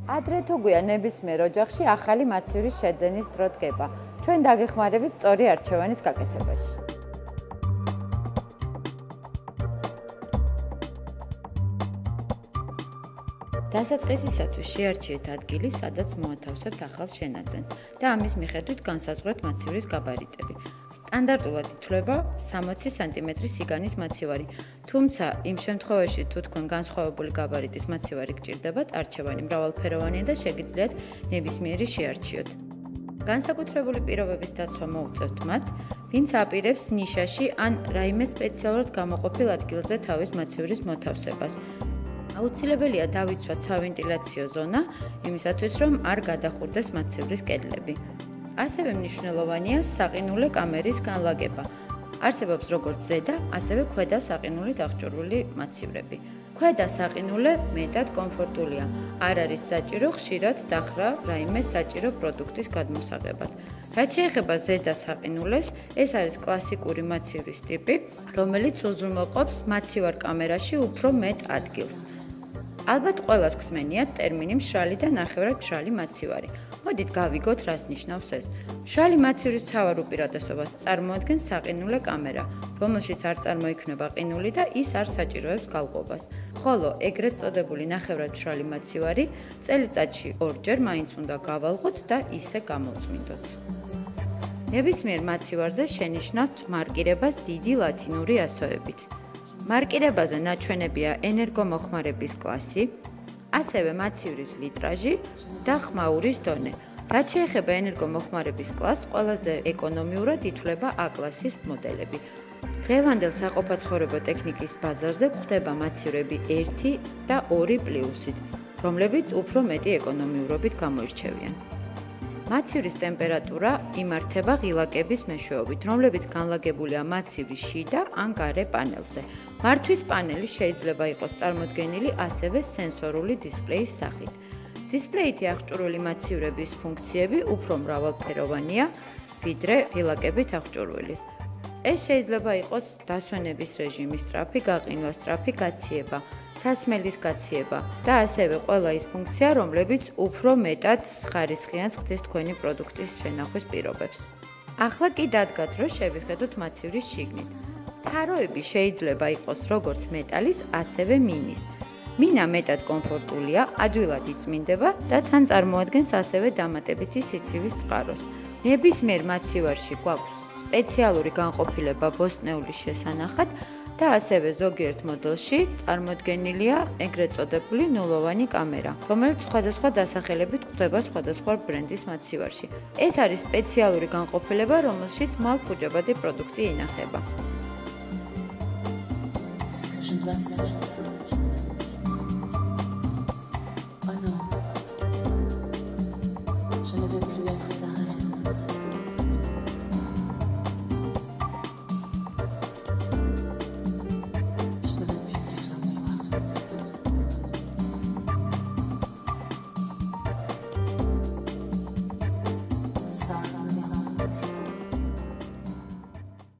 ადრე თუ გვიან ნებისმიერ ოჯახში ახალი მაცივრის შეძენის დრო დგება. ჩვენ დაგეხმარებით სწორი არჩევანის გაკეთებაში. დასაწყისისათვის შეარჩიეთ ადგილი, სადაც მოათავსებთ ახალ შენაძენს და ამის მიხედვით განსაზღვრეთ მაცივრის გაბარიტები. სტანდარტულად ითვლება 60 სანტიმეტრის სიგანის მაცივარი, თუმცა იმ შემთხვევაში, თუ თქვენ განსხვავებული გაბარიტის მაცივარი გჭირდებათ, არჩევანი მრავალფეროვანია და შეგიძლიათ ნებისმიერი შეარჩიოთ. განსაკუთრებული პირობების დაცვა მოუწევთ მათ, ვინც აპირებს ნიშაში ან რაიმე სპეციალურად გამოყოფილ ადგილზე თავის მაცივრის მოთავსებას. აუცილებელია დავიცვათ სავენტილაციო ზონა, იმისათვის, რომ არ გადახურდეს მაცივრის კედლები. ასევე მნიშვნელოვანია საყინულე კამერის განლაგება. არსებობს როგორც ზედა, ასევე ქვედა საყინულით აღჭურვილი მაცივრები. ქვედა საყინულე მეტად კომფორტულია. არ არის საჭირო ხშირად დახრა რაიმე საჭირო პროდუქტის გადმოსაღებად. რაც შეეხება ზედა საყინულეს, ეს არის კლასიკური მაცივრის ტიპი, რომელიც უზრუნველყოფს მაცივარ კამერაში უფრო მეტ ადგილს. ალბათ ყველას გსმენიათ ტერმინი მშრალი და ნახევრად მშრალი მაცივარი. მოდით გავიგოთ, რას ნიშნავს ეს. მშრალი მაცივრის მთავარ უპირატესობას წარმოადგენს საყინულე კამერა, რომელშიც არ წარმოიქმნება ყინული და ის არ საჭიროებს გალყობას. ხოლო ეგრეთ წოდებული ნახევრად მშრალი მაცივარი წელიწადში ორჯერ მაინც უნდა გავალღოთ და ისე გამოვწმინდოთ. ნებისმიერ მაცივარზე შენიშნავთ მარკირებას დიდი ლათინური ასოებით. მარკირებაზე ნაჩვენებია ენერგომოხმარების კლასი, ასევე მაცივრის ლიტრაჟი და ხმაურის დონე. რაც შეეხება ენერგომოხმარების კლასს, ყველაზე ეკონომიურად ითვლება A კლასის მოდელები. დღევანდელ საყოფაცხოვრებო ტექნიკის ბაზარზე გვხვდება მაცივრები 1 და 2 პლუსით, რომლებიც უფრო მეტი ეკონომიურობით გამოირჩევიან. მაცივრის ტემპერატურა იმართება ღილაკების მეშვეობით, რომლებიც განლაგებულია მაცივრის შიდა ან გარე პანელზე. მართვის პანელი შეიძლება იყოს წარმოდგენილი ასევე სენსორული დისპლეის სახით. დისპლეითი აღჭურვილი მაცივრების ფუნქციები უფრო მრავალფეროვანია, ვიდრე ღილაკებით აღჭურვილის. ეს შეიძლება იყოს დასვენების რეჟიმის სწრაფი გაყინვა, სწრაფი გაციება, სასმელის გაციება და ასევე ყველა ის ფუნქცია, რომლებიც უფრო მეტად ხარისხიანს ხდის თქვენი პროდუქტის შენახვის პირობებს. ახლა კი დადგათ, რომ შევიხედოთ მაცივრის შიგნით. თაროები შეიძლება იყოს როგორც მეტალის, ასევე მინის. მინა მეტად კომფორტულია, ადვილად იწმინდება და თან წარმოადგენს ასევე დამატებითი სიცივის წყაროს. ნებისმიერ მაცივარში გვაქვს სპეციალური განყოფილება ბოსტნეულის შესანახად და ასევე ზოგიერთ მოდელში წარმოდგენილია ეგრეთ წოდებული ნულოვანი კამერა, რომელიც სხვადასხვა დასახელებით გვხვდება სხვადასხვა ბრენდის მაცივარში. ეს არის სპეციალური განყოფილება, რომელშიც მალფუჯებადი პროდუქტი ინახება.